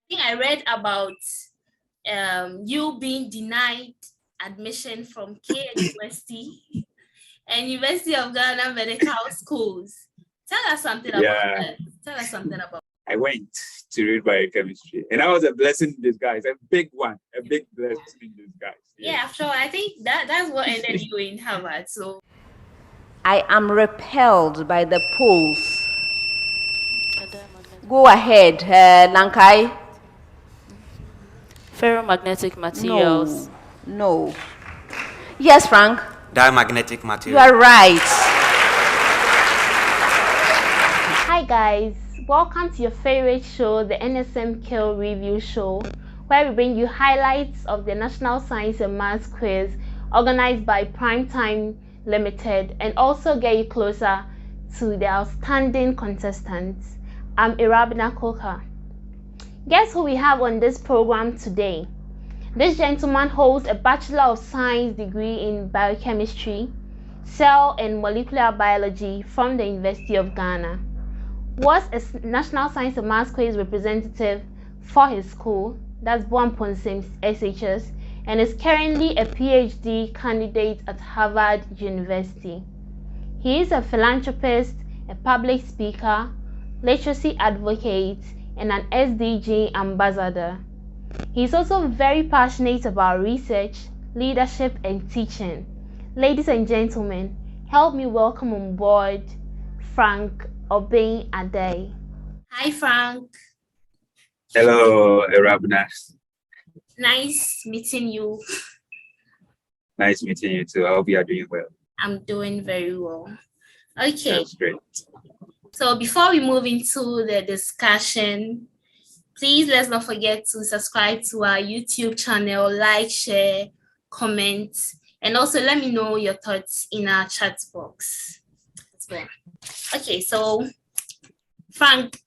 think I read about you being denied admission from K University and University of Ghana Medical Schools. Tell us something about that. Tell us something about. I went to read biochemistry, and that was a blessing in disguise, a big one, a big blessing in disguise. Yeah, sure. I think that's what ended you in Harvard. So I am repelled by the poles. Go ahead, Lankai. Ferromagnetic materials. No. Yes, Frank. Diamagnetic materials. You are right. Hi guys, welcome to your favorite show, the Nsmq review show, where we bring you highlights of the National Science and Maths quiz organized by Primetime Limited and also get you closer to the outstanding contestants. I'm Irabina Koka. Guess who we have on this program today? This gentleman holds a Bachelor of Science degree in Biochemistry, Cell and Molecular Biology from the University of Ghana. Was a National Science and Maths quiz representative for his school, that's Boa Amponsem SHS, and is currently a PhD candidate at Harvard University. He is a philanthropist, a public speaker, literacy advocate, and an SDG ambassador. He is also very passionate about research, leadership, and teaching. Ladies and gentlemen, help me welcome on board Frank Obeng Addae. Hi, Frank. Hello, Irabina. Nice meeting you. Nice meeting you too. I hope you are doing well. I'm doing very well. Okay. That's great. So before we move into the discussion, please let's not forget to subscribe to our YouTube channel, like, share, comment, and also let me know your thoughts in our chat box as well. Okay, so Frank,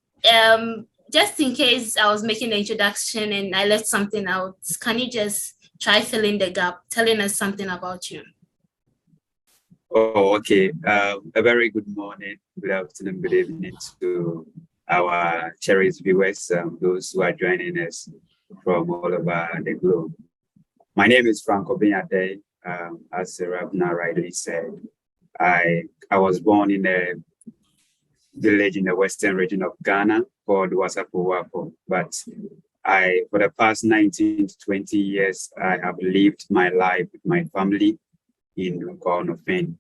just in case I was making the introduction and I left something out, can you just try filling the gap, telling us something about you? Oh, okay. A very good morning, good afternoon, good evening to our cherished viewers, those who are joining us from all over the globe. My name is Frank Obeng Addae. As Rabna rightly said, I was born in a village in the western region of Ghana called Wasapo, but for the past 19 to 20 years, I have lived my life with my family in dunkwa-on-offin.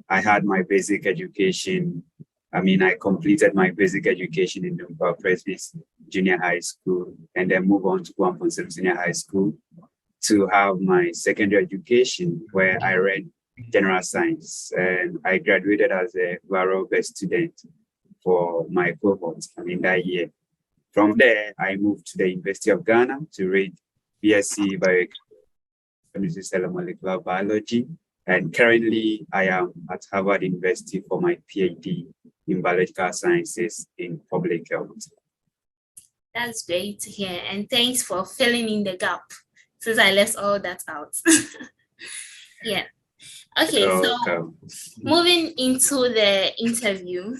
I had my basic education. I completed my basic education in Dunkwa Presby's Junior High School and then moved on to Boa Amponsem Senior High School to have my secondary education where I read general science, and I graduated as a overall best student for my cohort that year. From there, I moved to the University of Ghana to read BSc Biochemistry, Cell and Molecular Biology, and currently I am at Harvard University for my PhD in Biological Sciences in Public Health. That's great to hear, and thanks for filling in the gap since I left all that out. Yeah. Okay, so moving into the interview.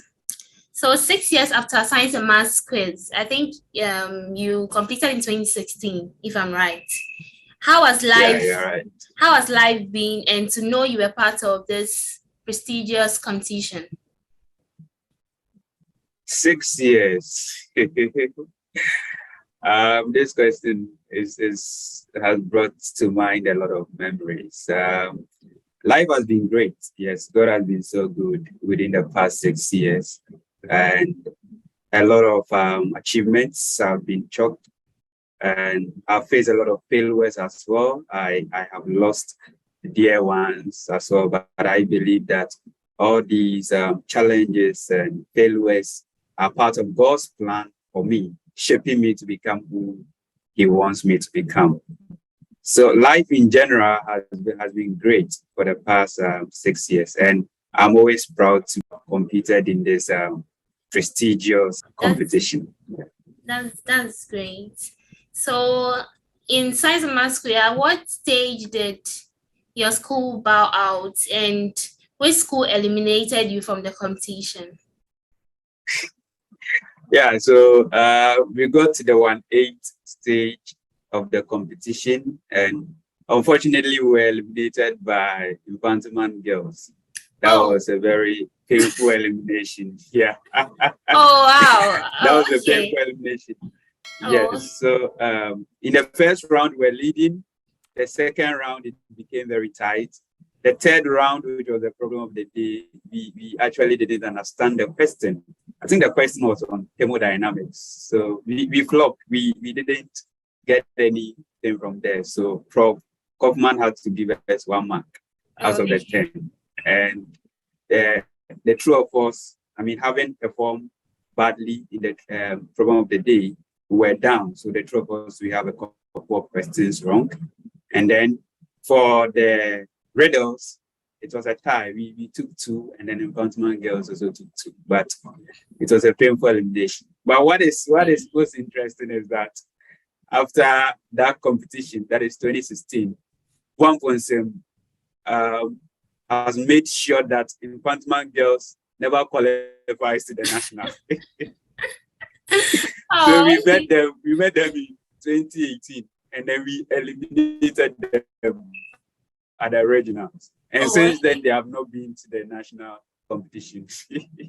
So 6 years after Science and Maths quiz, I think you completed in 2016, if I'm right. How has life? Yeah, you're right. How has life been, and to know you were part of this prestigious competition? 6 years. This question has brought to mind a lot of memories. Life has been great. Yes, God has been so good within the past 6 years, and a lot of achievements have been chalked, and I've faced a lot of failures as well. I have lost dear ones as well, but I believe that all these challenges and failures are part of God's plan for me, shaping me to become who He wants me to become. So life in general has been great for the past 6 years, and I'm always proud to have competed in this prestigious competition. That's great. So in Science and Maths quiz, at what stage did your school bow out, and which school eliminated you from the competition? Yeah, so we got to the 1/8 stage of the competition, and unfortunately, we were eliminated by Infantiman girls. That was a very painful elimination. Yeah. Oh, wow. That was a Okay. painful elimination. Oh. Yes. So in the first round, we're leading. The second round, it became very tight. The third round, which was the problem of the day, we actually didn't understand the question. I think the question was on thermodynamics. So we flopped. We didn't get anything from there. So Prof. Kaufman had to give us 1 mark out of the 10. And the two of us, I mean, having performed badly in the problem of the day, we were down. So the two of us, we have a couple of questions wrong. And then for the riddles, it was a tie. We took 2, and then Infantiman girls also took 2. But it was a painful elimination. But what is most interesting is that after that competition, that is 2016, Boa Amponsem has made sure that Infantiman girls never qualifies to the national. So we met them in 2018, and then we eliminated them at the regionals. And since then, they have not been to the national competition.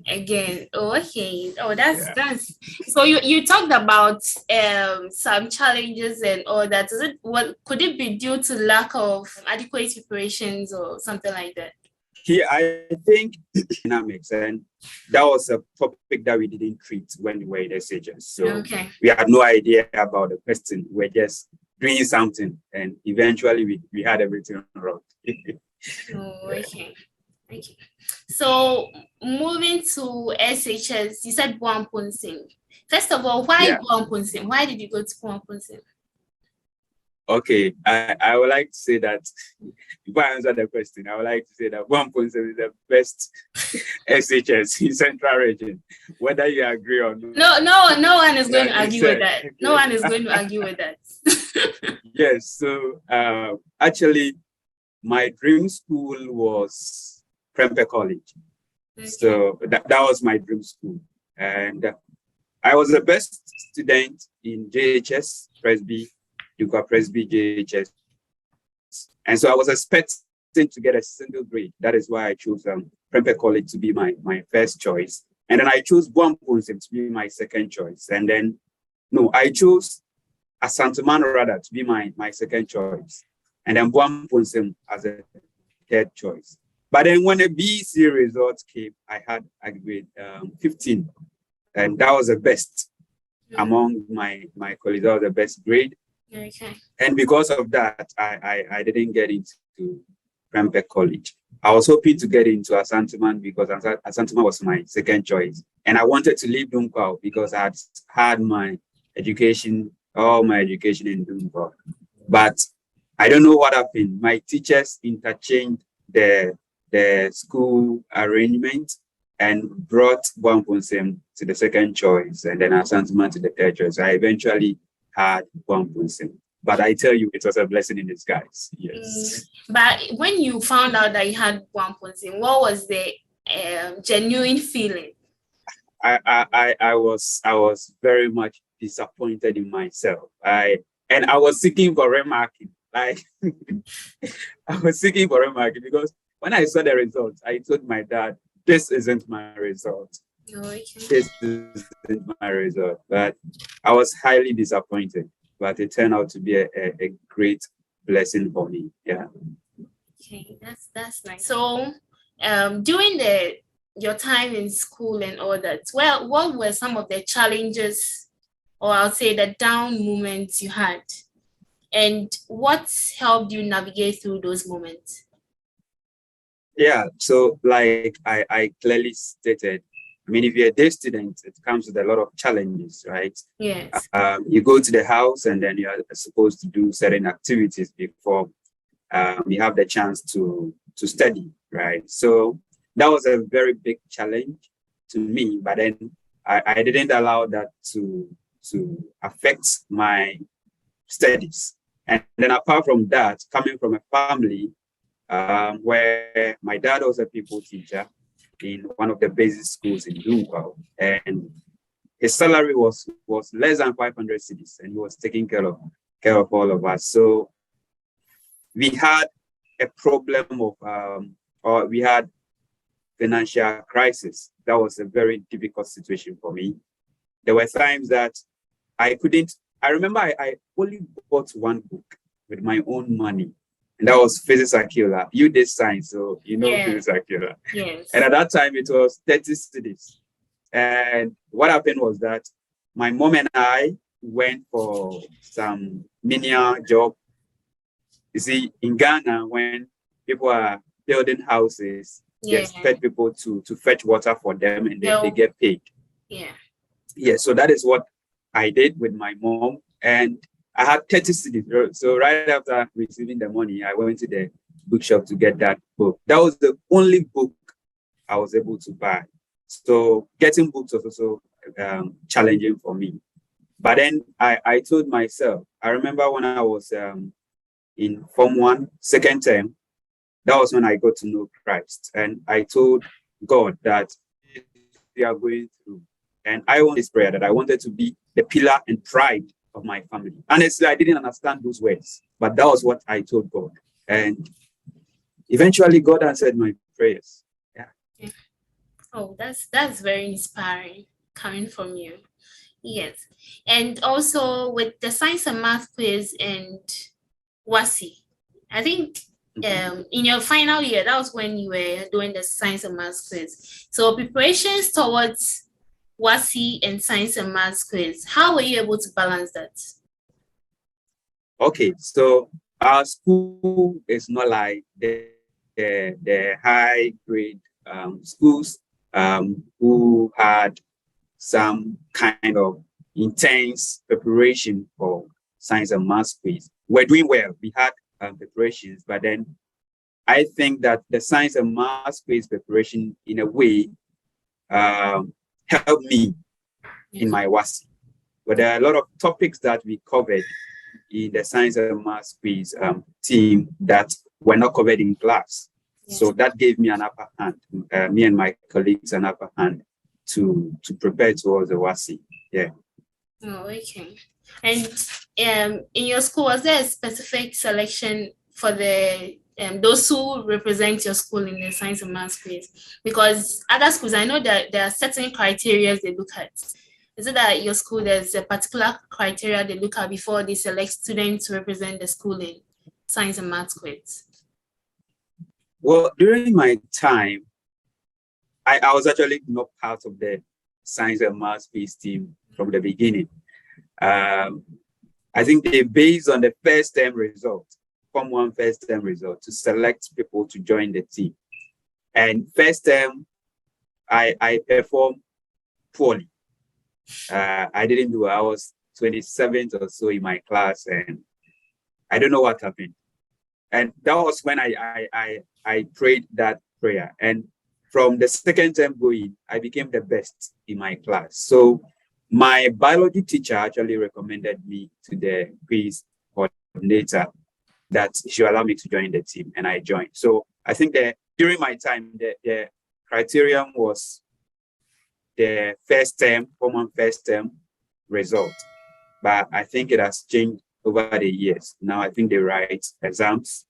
Again. Okay. Oh, that's so you talked about some challenges and all that. Could it be due to lack of adequate preparations or something like that? Here, I think dynamics, and that was a topic that we didn't treat when we were in SHS. So we had no idea about the question. We were just doing something, and eventually we had everything wrong. Okay. So moving to SHS, you said Boa Amponsem. First of all, why Boa Amponsem? Why did you go to Boa Amponsem? Okay, I would like to say that before I answer the question, I would like to say that Boa Amponsem is the best SHS in Central Region, whether you agree or not. No one is going to argue with that. No one is going to argue with that. Yes, so actually, my dream school was Prempeh College. So that was my dream school. And I was the best student in JHS, Presby, Dunkwa Presby, JHS. And so I was expecting to get a single grade. That is why I chose Prempeh College to be my first choice. And then I chose Boa Amponsem to be my second choice. And then, I chose Asanteman rather to be my second choice. And then Boa Amponsem as a third choice. But then when the BEC results came, I had a grade 15. And that was the best among my colleagues. That was the best grade. Okay. And because of that, I didn't get into Prempeh College. I was hoping to get into Asanteman because Asanteman was my second choice. And I wanted to leave Dunkwa because I had all my education in Dunkwa. But I don't know what happened. My teachers interchanged the school arrangement and brought Boa Amponsem to the second choice, and then Asanteman to the third choice. I eventually had Boa Amponsem. But I tell you, it was a blessing in disguise. Yes. But when you found out that you had Boa Amponsem, what was the genuine feeling? I was very much disappointed in myself. I was seeking for remarking. I was seeking for remarking because when I saw the results, I told my dad, "This isn't my result. This isn't my result." But I was highly disappointed. But it turned out to be a great blessing for me. Yeah. Okay, that's nice. So, during your time in school and all that, well, what were some of the challenges, or I'll say the down moments you had, and what helped you navigate through those moments? Yeah. So, like I clearly stated, I mean, if you're a day student, it comes with a lot of challenges, right? Yes. You go to the house and then you're supposed to do certain activities before you have the chance to study, right? So that was a very big challenge to me, but then I didn't allow that to affect my studies. And then apart from that, coming from a family where my dad was a people teacher in one of the basic schools in Dunkwa, and his salary was less than 500 cedis, and he was taking care of all of us. So we had a problem of or we had financial crisis. That was a very difficult situation for me. There were times that I remember I only bought one book with my own money, and that was Physics Akila. You did science, so you know Physics Akila. Yes. And at that time, it was 30 cedis. And what happened was that my mom and I went for some menial job. You see, in Ghana, when people are building houses, they expect people to fetch water for them, and then they get paid. Yeah, so that is what I did with my mom. And I had 30 cedis. So right after receiving the money, I went to the bookshop to get that book. That was the only book I was able to buy. So getting books was also challenging for me. But then I told myself, I remember when I was in Form 1, second term, that was when I got to know Christ. And I told God that we are going through. And I want this prayer that I wanted to be the pillar and pride of my family. Honestly, I didn't understand those words, but that was what I told God. And eventually God answered my prayers. Yeah. Oh, that's very inspiring coming from you. Yes. And also with the science and math quiz and WASI, I think in your final year, that was when you were doing the science and math quiz. So preparations towards WASI and science and math quiz, how were you able to balance that? Okay, so our school is not like the high grade schools who had some kind of intense preparation for science and math quiz. We're doing well. We had preparations, but then I think that the science and math quiz preparation, in a way, helped me in my WASI. But there are a lot of topics that we covered in the science and math quiz team that were not covered in class. So that gave me an upper hand, me and my colleagues an upper hand to prepare towards the WASI. Yeah. Oh, okay. And in your school, was there a specific selection for the those who represent your school in the science and math quiz? Because other schools, I know that there are certain criteria they look at. Is it that your school, there's a particular criteria they look at before they select students to represent the school in science and math quiz? Well, during my time, I was actually not part of the science and math quiz team from the beginning. I think they based on the first term result, Form 1 first term result, to select people to join the team. And first term, I performed poorly. I didn't do it. I was 27th or so in my class, and I don't know what happened. And that was when I prayed that prayer. And from the second term going, I became the best in my class. So my biology teacher actually recommended me to the quiz coordinator that she allowed me to join the team, and I joined. So I think that during my time, the criterion was the first term, Form 1 first term result. But I think it has changed over the years. Now I think they write exams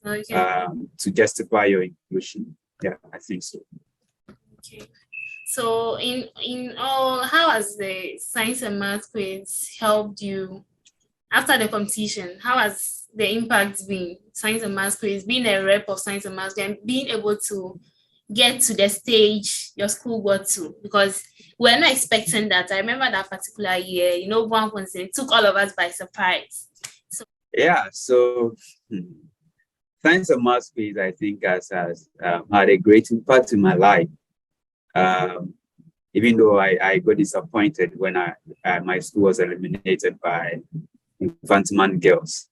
to justify your inclusion. Yeah, I think so. Okay. So in all, how has the science and math quiz helped you after the competition? How has the impact been, science and math quiz, being a rep of science and math, and being able to get to the stage your school got to? Because we're not expecting that. I remember that particular year, Boa Amponsem took all of us by surprise. So science and math quiz, I think, has had a great impact in my life. Even though I got disappointed when my school was eliminated by Infantiman girls.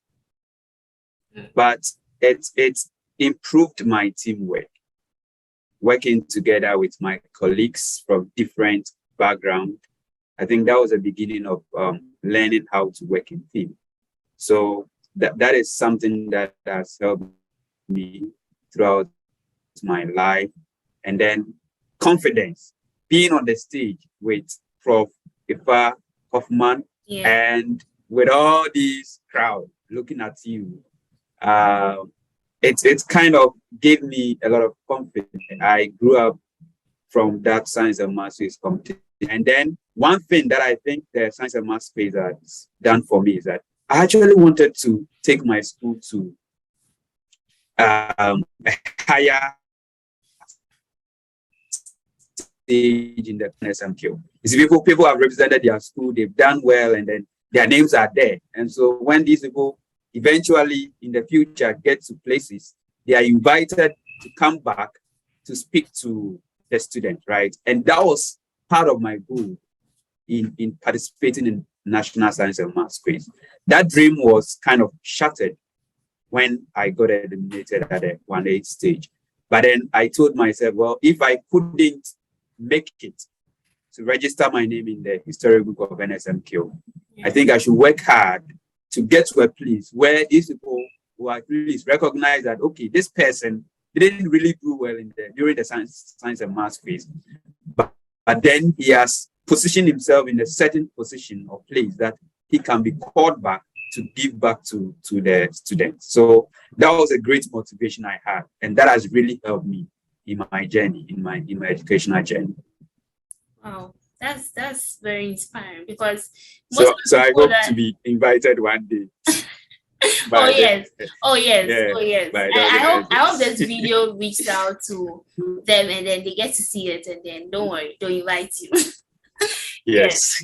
But it's improved my teamwork. Working together with my colleagues from different backgrounds, I think that was the beginning of learning how to work in team. So that is something that has helped me throughout my life. And then confidence, being on the stage with Prof. Ifa Hoffman, and with all these crowd looking at you, it kind of gave me a lot of confidence. I grew up from that science and math space competition. And then one thing that I think the science and math space has done for me is that I actually wanted to take my school to a higher stage in the Nsmq. You see, people have represented their school, they've done well, and then their names are there. And so when these people eventually in the future get to places, they are invited to come back to speak to the student, right? And that was part of my goal in participating in National Science and Math Quiz. That dream was kind of shattered when I got eliminated at the 1-8 stage. But then I told myself, well, if I couldn't make it to register my name in the historic book of Nsmq, I think I should work hard to get to a place where these people who at least recognize that, okay, this person didn't really do well during the science and math phase, but then he has positioned himself in a certain position or place that he can be called back to give back to the students. So that was a great motivation I had, and that has really helped me in my journey, in my educational journey. Wow, that's very inspiring, because so I hope to be invited one day. Oh yes. I hope this video reached out to them, and then they get to see it, and then don't worry, they'll invite you. Yes.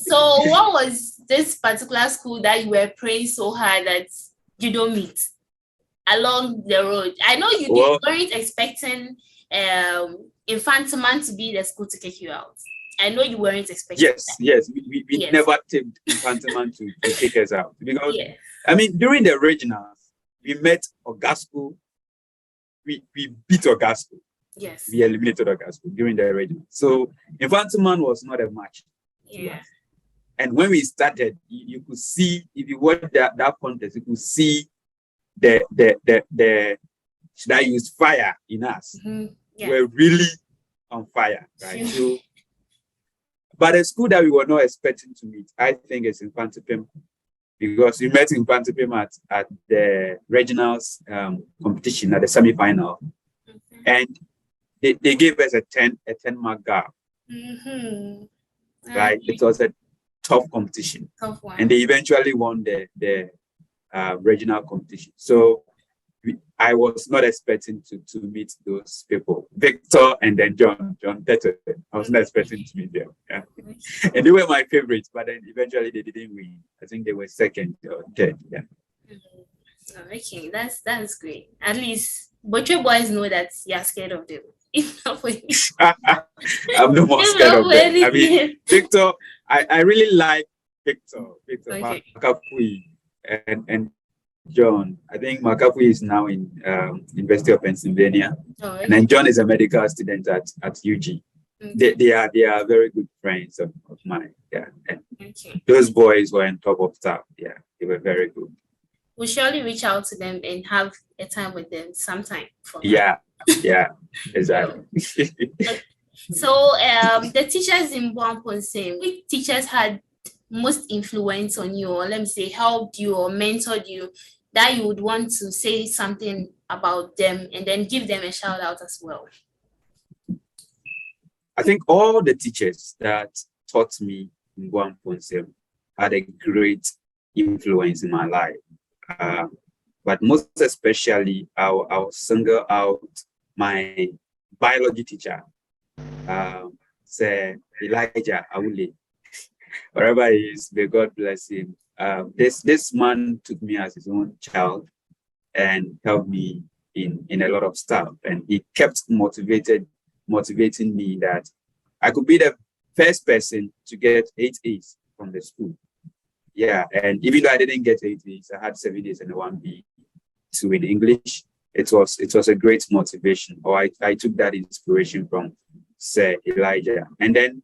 So what was this particular school that you were praying so hard that you don't meet along the road? I know you weren't expecting Infantiman to be the school to kick you out. I know you weren't expecting that. Yes. We never tipped Infantiman to kick us out, because I mean, during the regionals, we met Ogasco. We beat Ogasco. Yes. We eliminated Ogasco during the regional. So Infantiman was not a match. Yeah. And when we started, you could see, if you watch that contest, you could see the should I use fire in us? Mm-hmm. Yeah. We're really on fire, right? So, but a school that we were not expecting to meet, I think, is Infantipim, because we met Infantipim at the regionals competition at the semi-final, and they gave us a 10 mark gap. Right, it was a tough competition, and they eventually won the regional competition. So I was not expecting to meet those people, Victor and then John Teto. I was not expecting to meet them. Yeah. And they were my favorites, but then eventually they didn't win. I think they were second or third. Yeah. Okay, that's great. At least Botre boys know that you're scared of them. I'm no more scared of them. I mean, Victor, I really like Victor Makapui and John. I think Makapui is now in University of Pennsylvania, and then John is a medical student at UG. They are very good friends of mine. Yeah, and those boys were on top of stuff. Yeah, they were very good. We'll surely reach out to them and have a time with them sometime. Yeah, exactly. So the teachers in Boa Amponsem, which teachers had most influence on you, or let me say helped you or mentored you, that you would want to say something about them and then give them a shout out as well? I think all the teachers that taught me in Boa Amponsem had a great influence in my life. But most especially, I'll single out my biology teacher, Sir Elijah Awule. Wherever he is, may God bless him. This man took me as his own child and helped me in a lot of stuff. And he kept motivating me that I could be the first person to get 8 A's from the school. Yeah, and even though I didn't get 8 A's, I had 7 A's and a 1B. So in English, it was a great motivation. Or I took that inspiration from Sir Elijah. And then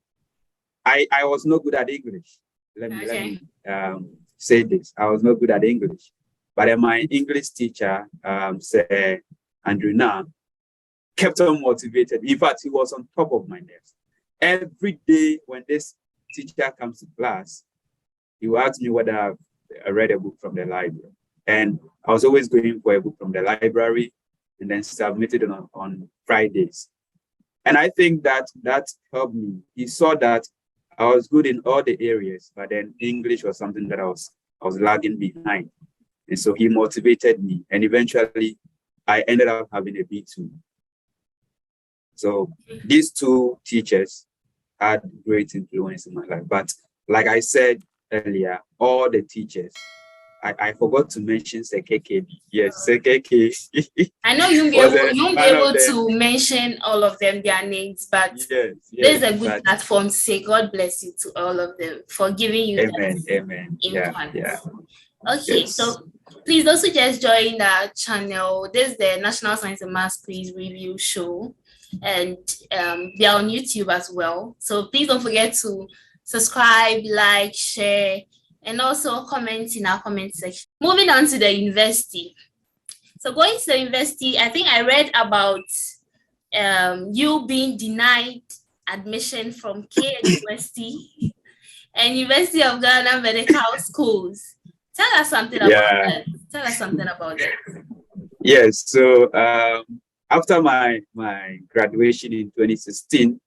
I was not good at English. Let me say this. I was not good at English. But my English teacher, Sir Andrew Na, kept on motivated. In fact, he was on top of my nerves. Every day when this teacher comes to class, he will ask me whether I've read a book from the library. And I was always going for a book from the library and then submitted it on Fridays. And I think that helped me. He saw that I was good in all the areas, but then English was something that I was lagging behind. And so he motivated me. And eventually I ended up having a B2. So these two teachers had great influence in my life. But like I said earlier, all the teachers, I forgot to mention Nsmq. Yes, Nsmq. I know you won't be able to mention all of them, their names, but yes, there's a good platform to say God bless you to all of them for giving you amen. impact. Yeah. Okay, Yes. so please also just join our channel. This is the National Science and Maths Quiz Review Show, and they are on YouTube as well. So please don't forget to subscribe, like, share, and also comment in our comment section. Moving on to the university. So going to the university, I think I read about you being denied admission from KNUST and University of Ghana Medical Schools. Tell us something about that. Yes, so after my graduation in 2016,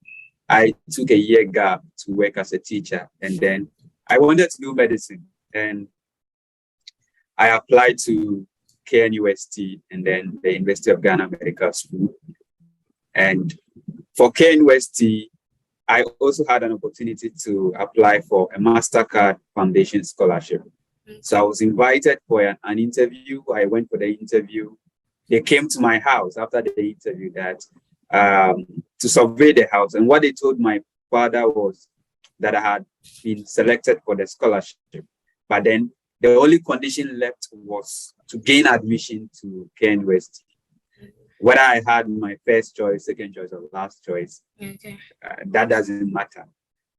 I took a year gap to work as a teacher, and then I wanted to do medicine, and I applied to KNUST and then the University of Ghana Medical School. And for KNUST, I also had an opportunity to apply for a MasterCard Foundation scholarship. So I was invited for an interview. I went for the interview. They came to my house after the interview to survey the house. And what they told my father was that I had been selected for the scholarship. But then the only condition left was to gain admission to KNUST. Whether I had my first choice, second choice, or last choice, that doesn't matter.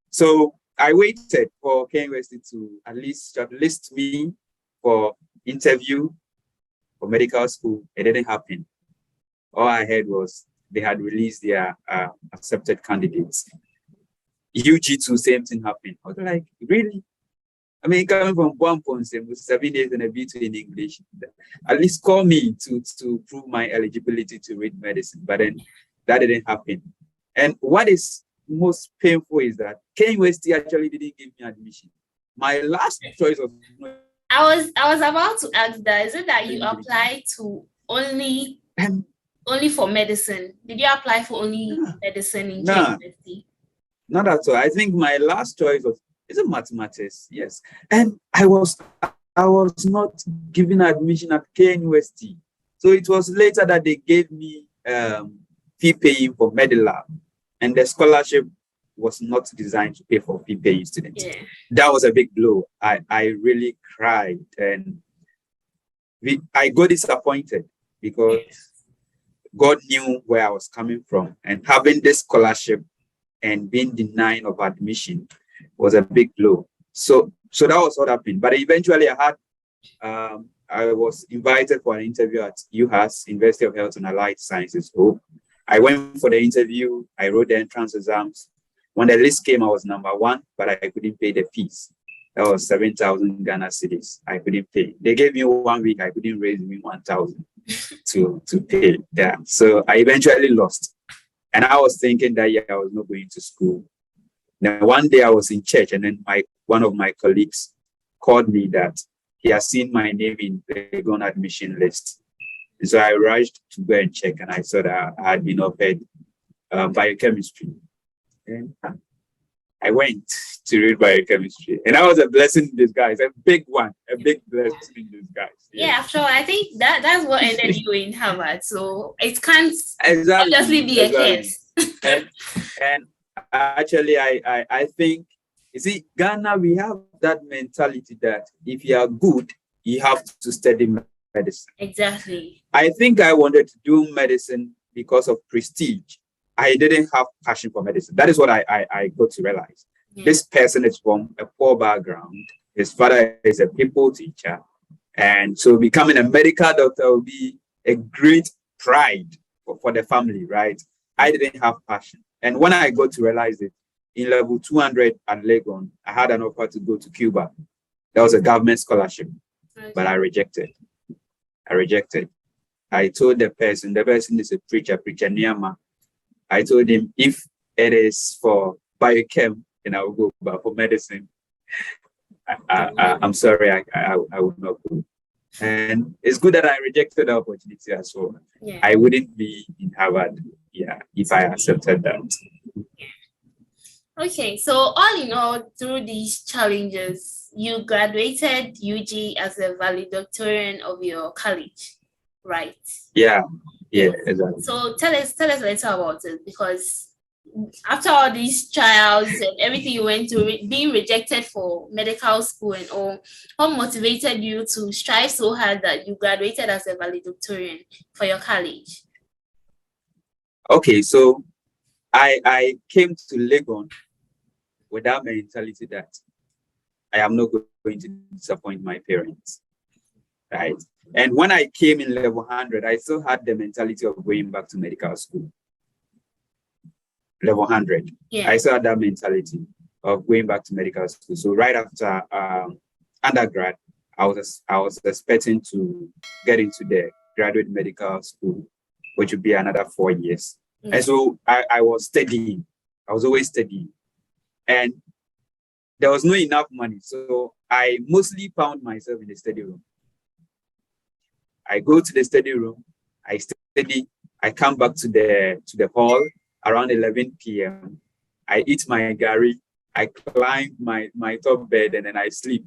So I waited for KNUST to at least shortlist me for interview for medical school. It didn't happen. All I heard was they had released their accepted candidates. UG2, same thing happened. I was like, really? I mean, coming from Boa Amponsem with 7 days and a B2 in English, at least call me to prove my eligibility to read medicine. But then that didn't happen. And what is most painful is that KNUST actually didn't give me admission. My last choice was... I was about to ask that. Is it that you applied to only for medicine? Did you apply for only medicine in KNUST? Not at all. I think my last choice was mathematics. Yes, and I was not given admission at KNUST. So it was later that they gave me fee paying for Medilab, and the scholarship was not designed to pay for fee paying students. Yeah. That was a big blow. I really cried, and I got disappointed because God knew where I was coming from, and having this scholarship and being denied of admission was a big blow. So that was what happened. But eventually I was invited for an interview at UHAS, University of Health and Allied Sciences. I went for the interview. I wrote the entrance exams. When the list came, I was #1, but I couldn't pay the fees. That was 7,000 Ghana cedis. I couldn't pay. They gave me 1 week. I couldn't raise me 1,000 to pay. Yeah. So I eventually lost. And I was thinking that I was not going to school. Now, one day I was in church, and then one of my colleagues called me that he has seen my name in the Ghana admission list. And so I rushed to go and check, and I saw that I had been offered biochemistry. And I went to read biochemistry, and that was a blessing in disguise, a big one, a big blessing in disguise. Yeah, after all, I think that's what ended you in Harvard. So it can't obviously be a case. and actually, I think, you see, Ghana, we have that mentality that if you are good, you have to study medicine. Exactly. I think I wanted to do medicine because of prestige. I didn't have passion for medicine. That is what I got to realize. Yeah. This person is from a poor background. His father is a people teacher. And so becoming a medical doctor will be a great pride for the family, right? I didn't have passion. And when I got to realize it, in level 200 at Legon, I had an offer to go to Cuba. That was a government scholarship, but I rejected. I told the person is a preacher Niyama. I told him if it is for biochem, then I will go, but for medicine, I'm sorry, I would not go. And it's good that I rejected the opportunity as well. Yeah. I wouldn't be in Harvard, if I accepted that. Okay, so all in all, through these challenges, you graduated UG as a valedictorian of your college, right? Yeah, exactly. So tell us a little about it, because after all these trials and everything you went through, being rejected for medical school and all, what motivated you to strive so hard that you graduated as a valedictorian for your college? Okay, so I came to Legon with that mentality that I am not going to disappoint my parents, right? And when I came in level 100, I still had the mentality of going back to medical school. Level 100, I still had that mentality of going back to medical school. So right after undergrad, I was expecting to get into the graduate medical school, which would be another 4 years. And so I was studying. I was always studying. And there was not enough money. So I mostly found myself in the study room. I go to the study room, I study, I come back to the hall around 11 p.m. I eat my gari, I climb my top bed, and then I sleep.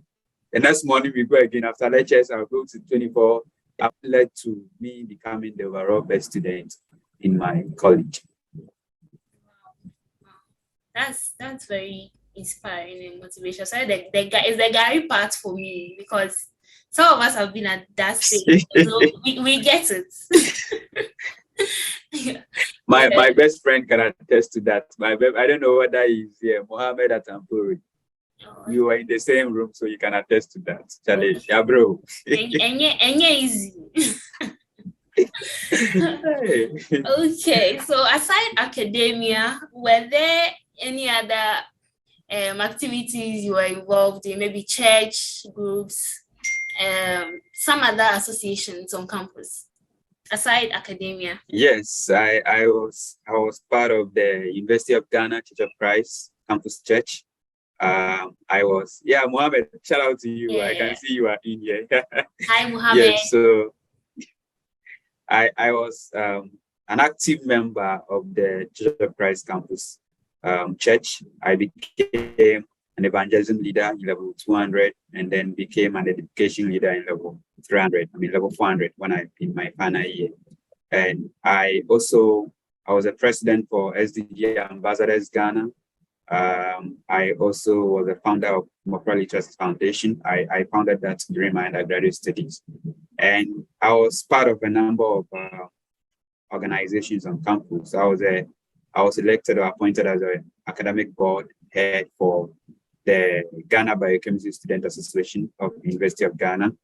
The next morning we go again. After lectures, I'll go to 24. That led to me becoming the overall best student in my college. That's very inspiring and motivational. So the Gary part for me, because some of us have been at that stage, so we get it. My best friend can attest to that. I don't know what that is. Mohammed Atampuri. We were in the same room, so you can attest to that. Charlie, yeah, bro. And easy. Okay, so aside academia, were there any other activities you were involved in, maybe church groups, some other associations on campus aside academia? Yes, I was part of the University of Ghana Church of Christ campus church. I was, Mohammed, shout out to you. I can see you are in here. Hi, Mohammed. Yes, so I was an active member of the Church of Christ campus church. I became an evangelism leader in level 200, and then became an education leader in level 300. Level 400 when I in my final year. And I was a president for SDG Ambassadors Ghana. I also was a founder of Mopra Literacy Foundation. I founded that during my undergraduate studies. And I was part of a number of organizations on campus. I was elected or appointed as an academic board head for the Ghana Biochemistry Student Association of the University of Ghana. And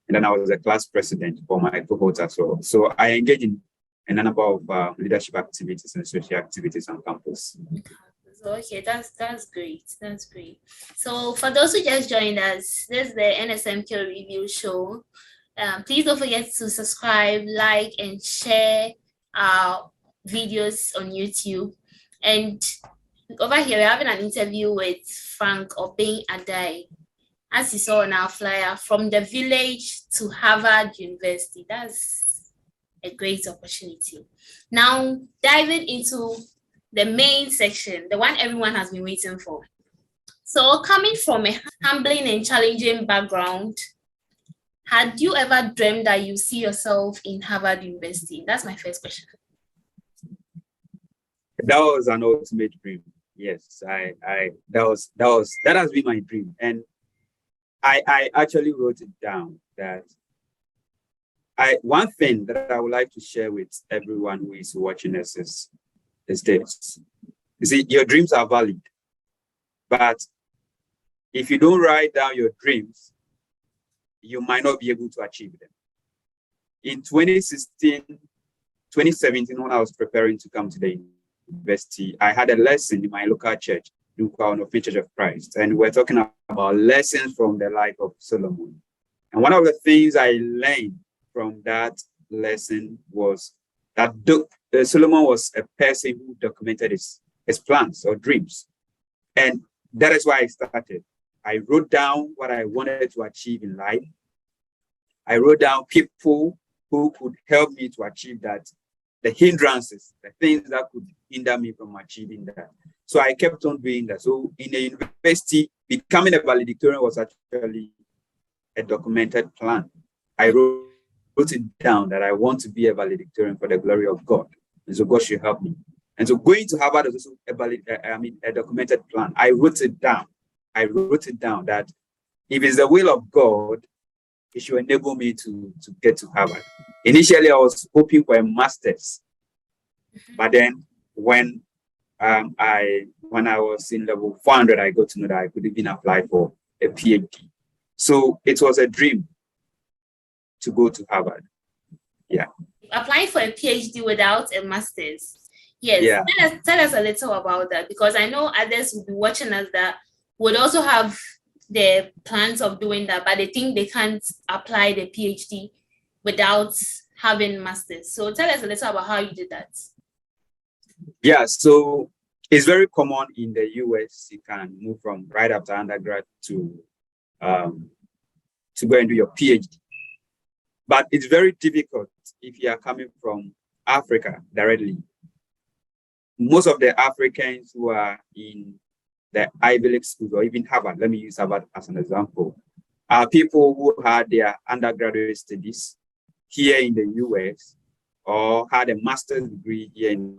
then I was a class president for my cohort as well. So I engage in a number of leadership activities and social activities on campus. Okay, that's great. That's great. So for those who just joined us, this is the Nsmq review show. Please don't forget to subscribe, like, and share our videos on YouTube. And over here, we're having an interview with Frank Obeng Addae. As you saw on our flyer, from the village to Harvard University. That's a great opportunity. Now, diving into the main section, the one everyone has been waiting for. So, coming from a humbling and challenging background, had you ever dreamed that you see yourself in Harvard University? That's my first question. That was an ultimate dream. Yes, that has been my dream. And I actually wrote it down that one thing that I would like to share with everyone who is watching us is this. You see, your dreams are valid, but if you don't write down your dreams, you might not be able to achieve them. In 2017, when I was preparing to come to the university, I had a lesson in my local church dunkwa-on-offin Church of Christ. And we're talking about lessons from the life of Solomon. And one of the things I learned from that lesson was that Solomon was a person who documented his plans or dreams. And that is why I started. I wrote down what I wanted to achieve in life. I wrote down people who could help me to achieve that, the hindrances, the things that could hinder me from achieving that. So I kept on doing that. So in the university, becoming a valedictorian was actually a documented plan. I wrote it down that I want to be a valedictorian for the glory of God. And so God should help me. And so going to Harvard is also a documented plan. I wrote it down. I wrote it down that if it's the will of God, it should enable me to get to Harvard. Initially, I was hoping for a master's. But then when I was in level 400, I got to know that I could even apply for a PhD. So it was a dream to go to Harvard. Yeah. Applying for a PhD without a master's. Yes. Yeah. Tell us a little about that, because I know others will be watching us that would also have the plans of doing that, but they think they can't apply the PhD without having masters. So tell us a little about how you did that. Yeah, so it's very common in the US. You can move from right after undergrad to go and do your PhD. But it's very difficult if you are coming from Africa directly. Most of the Africans who are in the Ivy League schools, or even Harvard, let me use Harvard as an example, are people who had their undergraduate studies here in the US or had a master's degree here in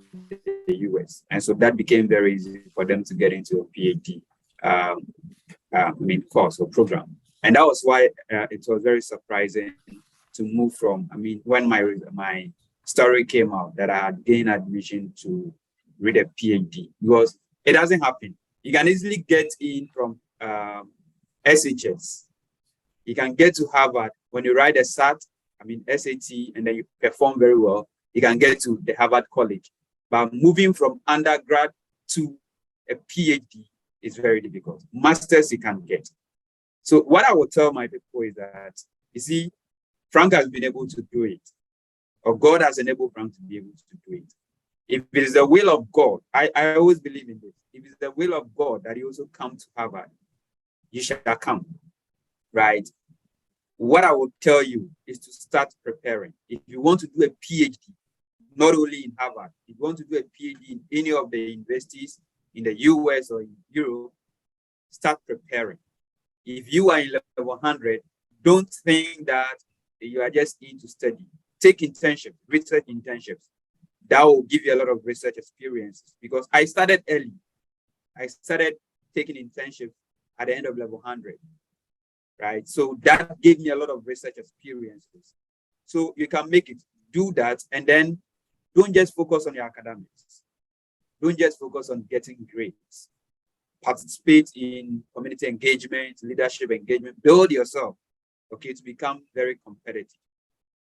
the US. And so that became very easy for them to get into a PhD course or program. And that was why it was very surprising to move from, when my story came out that I had gained admission to read a PhD, because it doesn't happen. You can easily get in from SHS. You can get to Harvard when you write a SAT, SAT, and then you perform very well. You can get to the Harvard College. But moving from undergrad to a PhD is very difficult. Masters you can get. So what I would tell my people is that, you see, Frank has been able to do it, or God has enabled Frank to be able to do it. If it is the will of God, I always believe in this. If it's the will of God that you also come to Harvard, you shall come, right? What I would tell you is to start preparing. If you want to do a PhD, not only in Harvard, if you want to do a PhD in any of the universities in the US or in Europe, start preparing. If you are in level 100, don't think that you are just in to study. Take internships, research internships. That will give you a lot of research experiences, because I started early. I started taking internships at the end of level 100, right? So that gave me a lot of research experiences. So you can make it, do that, and then don't just focus on your academics. Don't just focus on getting grades. Participate in community engagement, leadership engagement, build yourself, okay, to become very competitive.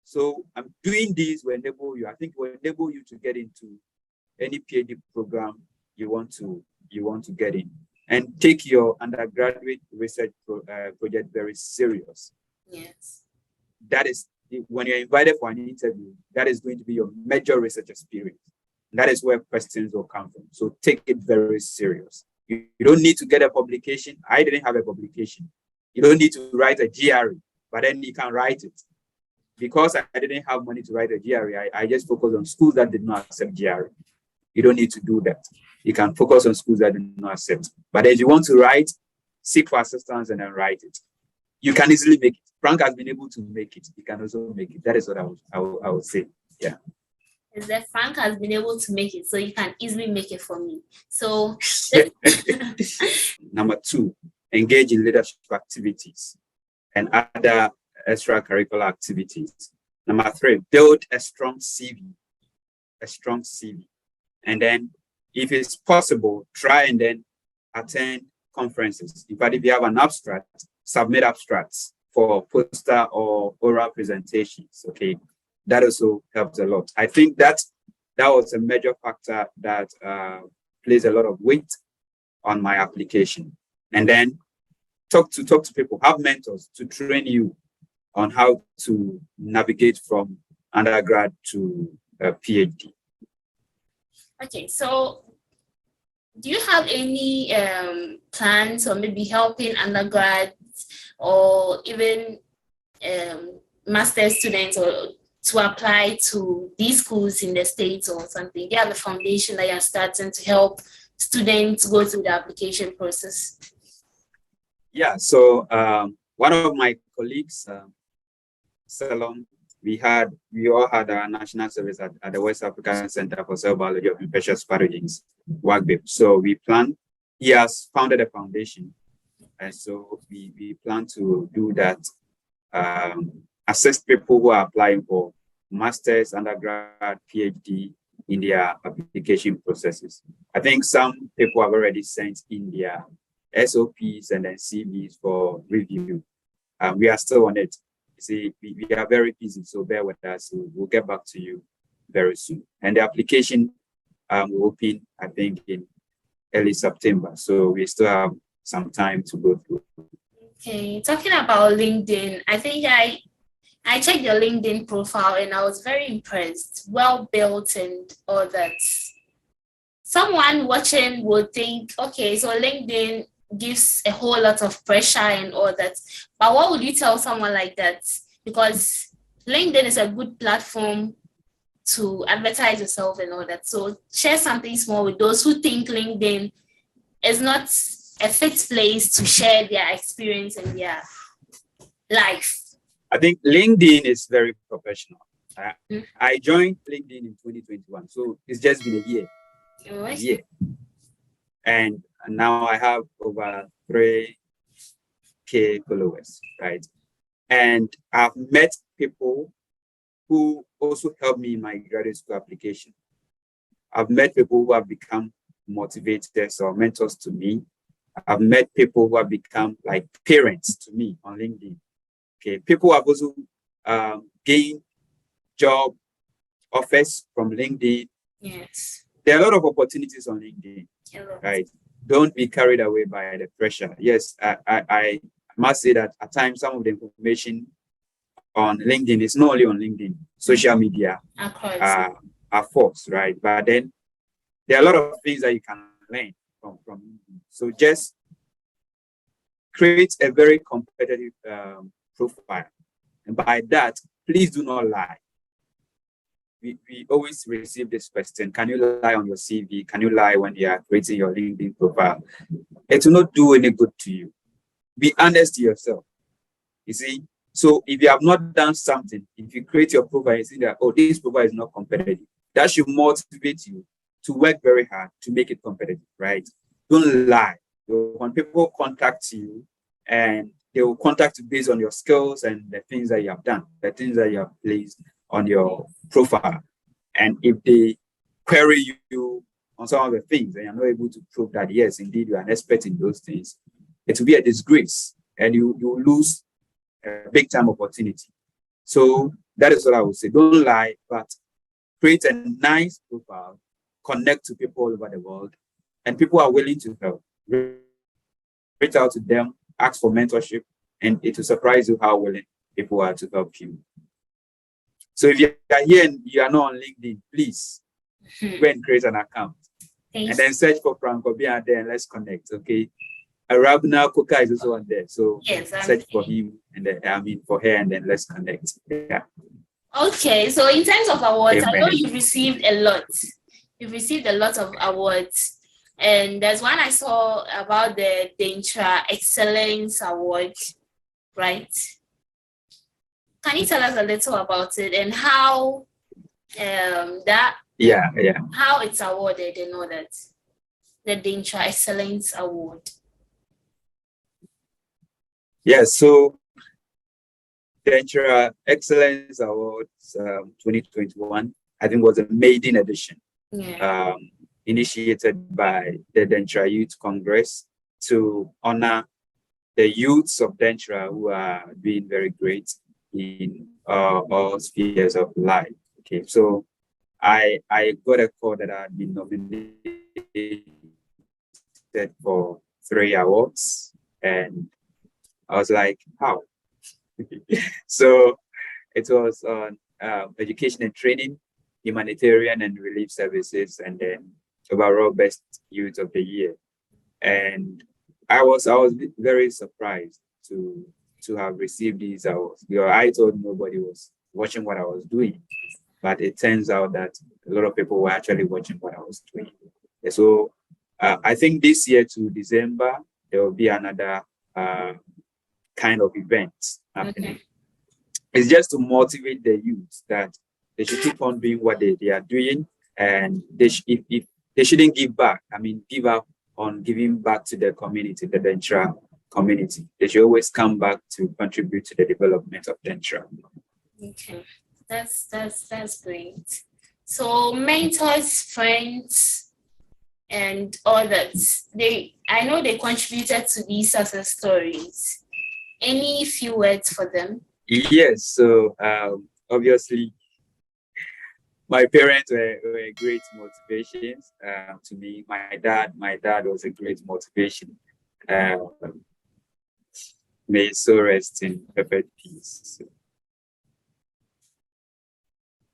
So I'm doing this will enable you, I think will enable you to get into any PhD program you want to get in, and take your undergraduate research project very serious. Yes. That is, when you're invited for an interview, that is going to be your major research experience. That is where questions will come from. So take it very serious. You don't need to get a publication. I didn't have a publication. You don't need to write a GRE, but then you can write it. Because I didn't have money to write a GRE, I just focused on schools that did not accept GRE. You don't need to do that. You can focus on schools that did not accept. But if you want to write, seek for assistance and then write it. You can easily make it. Frank has been able to make it. You can also make it. That is what I would say. Yeah. Is that Frank has been able to make it, so you can easily make it for me. So Number 2, engage in leadership activities and other extracurricular activities. Number 3, build a strong CV. And then, if it's possible, try and then attend conferences. In fact, if you have an abstract, submit abstracts for poster or oral presentations. Okay, that also helps a lot. I think that was a major factor that plays a lot of weight on my application, and then talk to people, have mentors to train you on how to navigate from undergrad to a PhD. Okay, so do you have any plans or maybe helping undergrads or even master students or to apply to these schools in the States or something? Do you have a foundation that you're starting to help students go through the application process? Yeah, so one of my colleagues, Salom, we all had our national service at the West African Center for Cell Biology of Infectious Pathogens, WACBIP. So he has founded a foundation. And so we plan to do that, assist people who are applying for master's, undergrad, PhD in their application processes. I think some people have already sent in their SOPs and then CVs for review. We are still on it. See, we are very busy, so bear with us. We'll get back to you very soon. And the application will open, I think, in early September. So we still have some time to go through. Okay, talking about LinkedIn, I think I checked your LinkedIn profile and I was very impressed. Well built and all that. Someone watching would think, okay, so LinkedIn gives a whole lot of pressure and all that. But what would you tell someone like that? Because LinkedIn is a good platform to advertise yourself and all that. So share something small with those who think LinkedIn is not a fit place to share their experience and their life. I think LinkedIn is very professional. I joined LinkedIn in 2021, so it's just been a year. A year. And now I have over 3K followers, right? And I've met people who also helped me in my graduate school application. I've met people who have become motivators or mentors to me. I've met people who have become like parents to me on LinkedIn. Okay, people have also gained job offers from LinkedIn. Yes. There are a lot of opportunities on LinkedIn, right? Don't be carried away by the pressure. Yes, I must say that at times some of the information on LinkedIn is not only on LinkedIn, social media are false, right? But then there are a lot of things that you can learn from LinkedIn. So just create a very competitive profile. And by that, please do not lie. We always receive this question: can you lie on your CV? Can you lie when you are creating your LinkedIn profile? It will not do any good to you. Be honest to yourself. You see, so if you have not done something, if you create your profile and see that, oh, this profile is not competitive, that should motivate you to work very hard to make it competitive, right? Don't lie. When people contact you, and they will contact you based on your skills and the things that you have done, the things that you have placed on your profile. And if they query you on some of the things and you're not able to prove that, yes, indeed, you are an expert in those things, it will be a disgrace and you will lose a big time opportunity. So that is what I would say. Don't lie, but create a nice profile, connect to people all over the world, and people are willing to help. Reach out to them, ask for mentorship, and it will surprise you how willing people are to help you. So if you are here and you are not on LinkedIn, please go and create an account. And then search for Franco Obeng Addae and let's connect, okay? Arabna Koka is also on there. So yes, search for him and then, for her, and then let's connect. Yeah. Okay, so in terms of awards, I know you've received a lot. You've received a lot of awards. And there's one I saw about the Dentra Excellence Award, right? Can you tell us a little about it and how how it's awarded and all that? The Dentra Excellence Award. Yeah, so Dentra Excellence Awards 2021, I think, was a maiden edition. Yeah. Initiated by the Dentra Youth Congress to honor the youths of Dentra who are doing very great in all spheres of life. Okay, so I got a call that I had been nominated for 3 awards, and I was like, how? So it was on education and training, humanitarian and relief services, and then overall best youth of the year. And I was very surprised to have received these awards. I thought nobody was watching what I was doing, but it turns out that a lot of people were actually watching what I was doing. So I think this year to December, there will be another kind of event happening. Okay. It's just to motivate the youth that they should keep on doing what they are doing, and if they shouldn't give back. I mean, give up on giving back to the community, the Dentra community. They should always come back to contribute to the development of Dentra. Okay, that's great. So mentors, friends, and others, I know they contributed to these success stories. Any few words for them? Yes, so obviously my parents were great motivations to me. My dad was a great motivation. May his soul rest in perfect peace.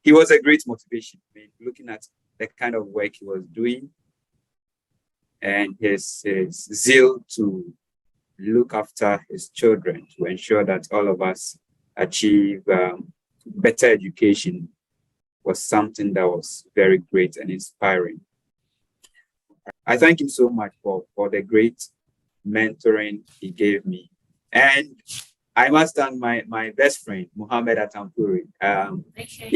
He was a great motivation. I mean, looking at the kind of work he was doing and his zeal to look after his children, to ensure that all of us achieve better education, was something that was very great and inspiring. I thank him so much for the great mentoring he gave me. And I must thank my best friend, Muhammad Atampuri.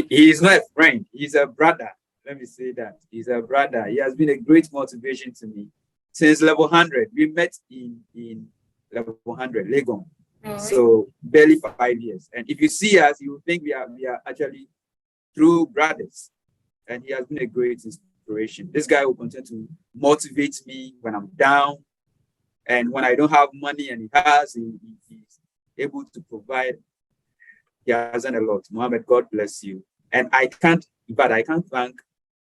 He is not a friend, he's a brother. Let me say that. He's a brother. He has been a great motivation to me since level 100. We met in level 100, Legon. So barely 5 years. And if you see us, you think we are actually true brothers. And he has been a great inspiration. This guy will continue to motivate me when I'm down. And when I don't have money and he's able to provide. He has done a lot. Mohammed, God bless you. And I can't thank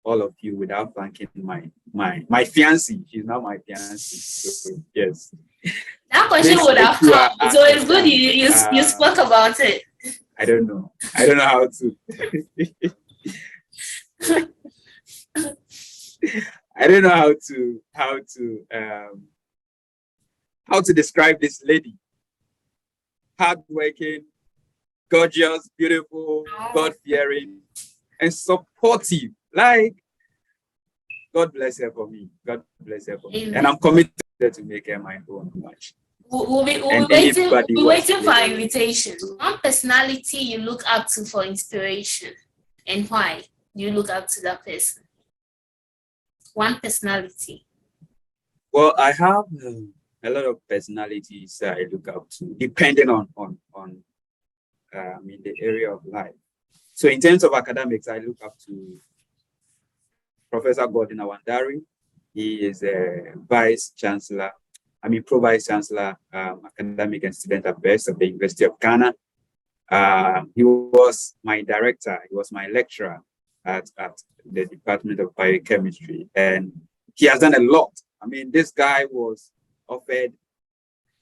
all of you without thanking my fiancée. She's now my fiancée. So, yes. That question would have come. So it's good you spoke about it. I don't know how to. I don't know how to describe this lady. Hardworking, gorgeous, beautiful, God-fearing, and supportive. Like, God bless her for me. God bless her for me. And I'm committed to make her my own much. We'll be waiting for our invitation. One personality you look up to for inspiration, and why do you look up to that person? One personality. Well, I have a lot of personalities that I look up to, depending on in the area of life. So in terms of academics, I look up to Professor Gordon Awandari. He is a Pro-Vice Chancellor, Academic and Student Affairs of the University of Ghana. He was my director, he was my lecturer at the Department of Biochemistry, and he has done a lot. I mean, this guy was offered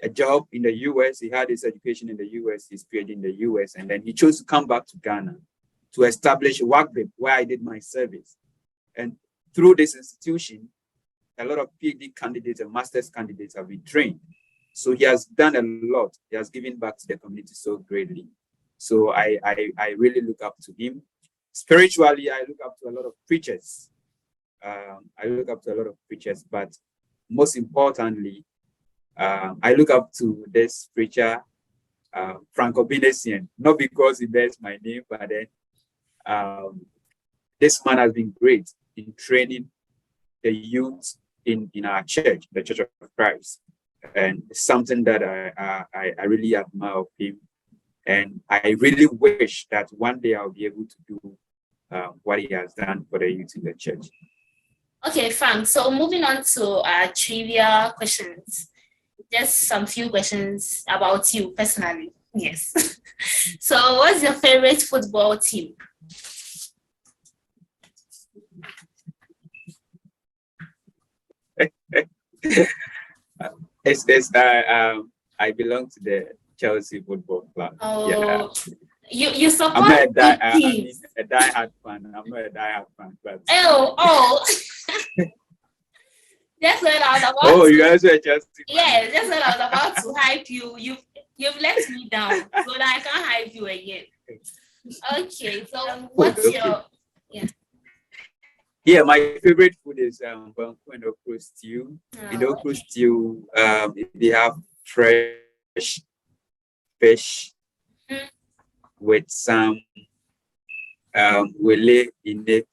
a job in the US. He had his education in the US, his PhD in the US, and then he chose to come back to Ghana to establish WACBIP, where I did my service. And through this institution, a lot of PhD candidates and master's candidates have been trained. So he has done a lot. He has given back to the community so greatly. So I really look up to him. Spiritually, I look up to a lot of preachers. But most importantly, I look up to this preacher, Franco Binesian, not because he bears my name, but then this man has been great in training the youth in our church, the Church of Christ. And it's something that I really admire of him. And I really wish that one day I'll be able to do what he has done for the youth in the church. Okay, Frank. So moving on to our trivia questions. Just some few questions about you personally. Yes. So what's your favorite football team? I belong to the Chelsea Football Club. Oh, yeah. You support I'm not good teams. a die-hard fan. I'm not a die-hard fan, but Oh. That's what I was about. Oh, you guys were just yeah. That's what I was about to hype you. You've let me down, so that I can't hype you again. Okay, so what's your Yeah, my favorite food is dunkwa-on-offin stew. In the okra stew, they have fresh fish with some wele in it.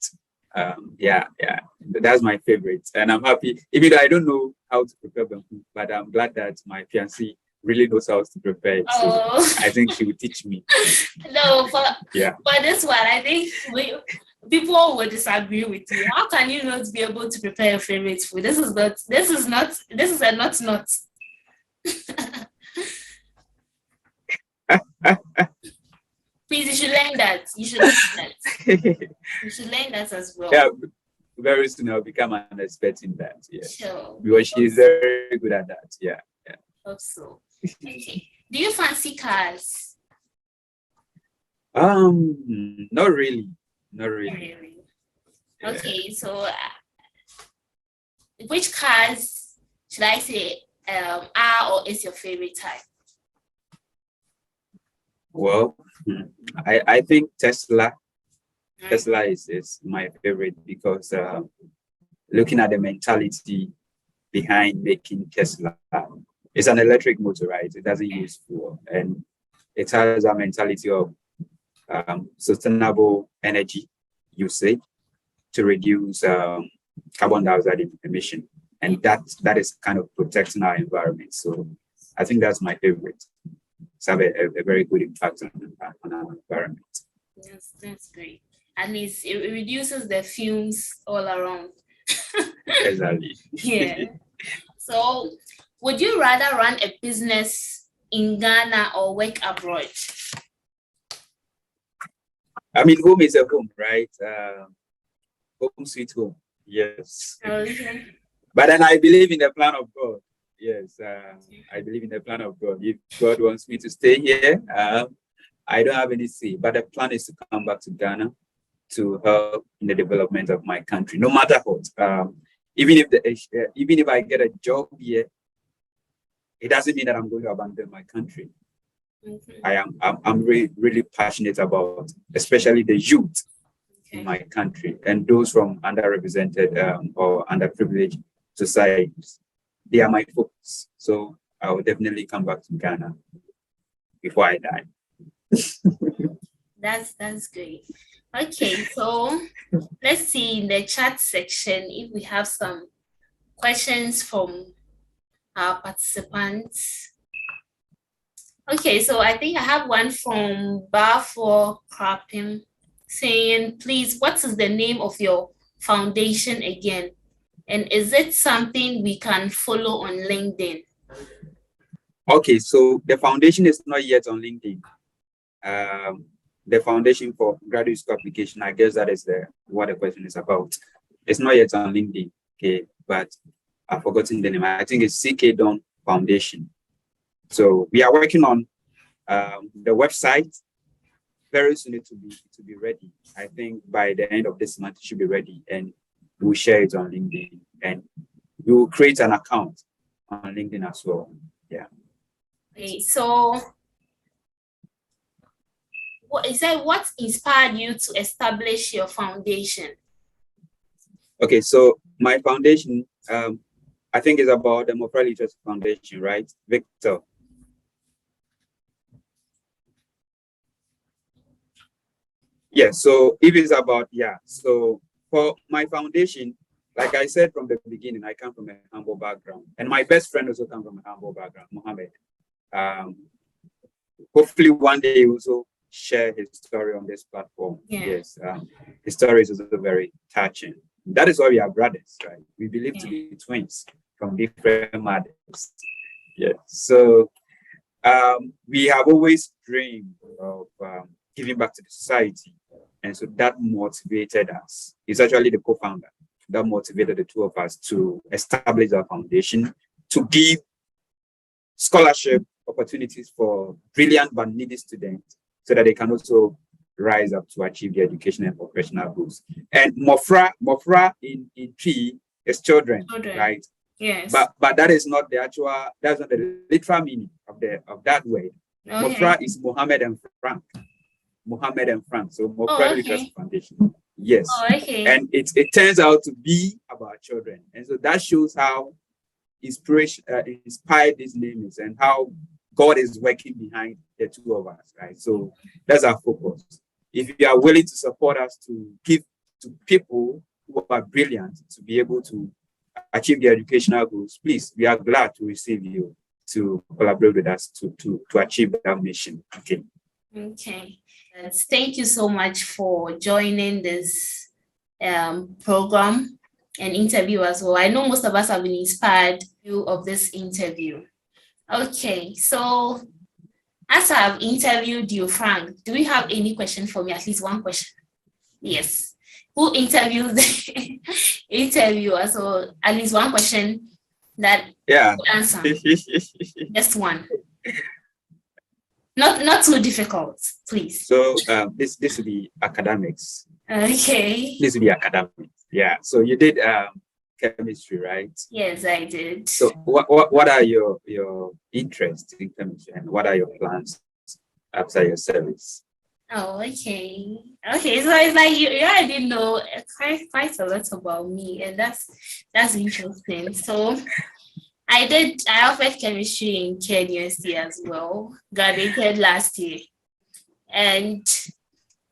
Yeah, that's my favorite, and I'm happy. Even though I don't know how to prepare banku, but I'm glad that my fiancée really knows how to prepare it. So I think she will teach me. No, for this one, I think people will disagree with you. How can you not be able to prepare your favorite food? This is a not. Please, you should learn that. You should learn that as well. Yeah, very soon I'll become an expert in that. Yeah, sure. Because she's very good at that. Yeah. Hope so. Okay. Do you fancy cars? Not really. Okay, so which cars should I say are or is your favorite type? Well, I think Tesla is my favorite because looking at the mentality behind making Tesla, it's an electric motor, right? It doesn't use fuel, and it has a mentality of sustainable energy usage to reduce carbon dioxide emission, and that is kind of protecting our environment. So I think that's my favorite. It's have a very good impact on our environment. Yes, that's great. At least it reduces the fumes all around. Exactly. Yeah. So would you rather run a business in Ghana or work abroad? I mean, home is a home, right? Home sweet home. Yes. Okay. But then I believe in the plan of God. Yes, I believe in the plan of God. If God wants me to stay here, I don't have any say. But the plan is to come back to Ghana to help in the development of my country, no matter what. Even if I get a job here, it doesn't mean that I'm going to abandon my country. Okay. I'm really passionate about, especially the youth in my country and those from underrepresented or underprivileged societies. They are my focus. So I will definitely come back to Ghana before I die. That's great. Okay, so let's see in the chat section if we have some questions from our participants. Okay, so I think I have one from Bafo Krapim saying, please, what is the name of your foundation again? And is it something we can follow on LinkedIn? Okay, so the foundation is not yet on LinkedIn. The foundation for graduate school application, I guess that is what the question is about. It's not yet on LinkedIn, okay, but I've forgotten the name. I think it's CK Don Foundation. So we are working on the website. Very soon it will be ready. I think by the end of this month it should be ready, and we'll share it on LinkedIn, and we will create an account on LinkedIn as well. Yeah. Okay, so what inspired you to establish your foundation? Okay, so my foundation, I think is about the Mofra Literacy Foundation, right, Victor? Yeah, so if it's about, so for my foundation, like I said from the beginning, I come from a humble background, and my best friend also comes from a humble background, Mohammed. Hopefully one day he also share his story on this platform. Yeah. Yes, his story is also very touching. That is why we are brothers, right? We believe to be twins from different mothers. Yeah, so we have always dreamed of giving back to the society. And so that motivated us. He's actually the co-founder. That motivated the two of us to establish our foundation, to give scholarship opportunities for brilliant but needy students so that they can also rise up to achieve their educational and professional goals. And Mofra in tree is children, right? Yes. But that is not the actual, that's not the literal meaning of that word. Okay. Mofra is Mohammed and Frank. Mohammed and Frank. So Mofra Literacy Foundation. Yes. Okay. And it turns out to be about children. And so that shows how inspired this name is and how God is working behind the two of us, right? So that's our focus. If you are willing to support us to give to people who are brilliant to be able to achieve their educational goals, please, we are glad to receive you to collaborate with us to achieve that mission. Okay. Okay. Thank you so much for joining this program and interview as well. I know most of us have been inspired of this interview. Okay, so as I've interviewed you, Frank, do you have any question for me? At least one question. Yes. Who interviewed the interviewer? So at least one question that you answer. Just one. Not too difficult, please. So this will be academics. Okay. This will be academics. Yeah. So you did chemistry, right? Yes, I did. So what are your interests in chemistry and what are your plans after your service? Oh, okay. Okay, so it's like you already know quite a lot about me, and that's interesting. So I offered chemistry in KNUST as well, graduated last year. And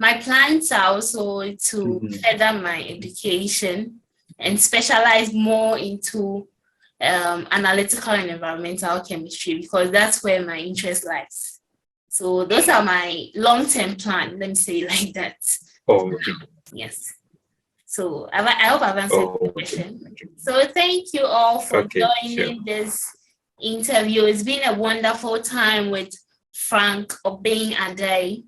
my plans are also to further my education and specialize more into analytical and environmental chemistry because that's where my interest lies. So those are my long-term plan, let me say it like that. Oh, okay. Yes. So I hope I've answered the question. So thank you all for joining this interview. It's been a wonderful time with Frank, Obeng, Addae.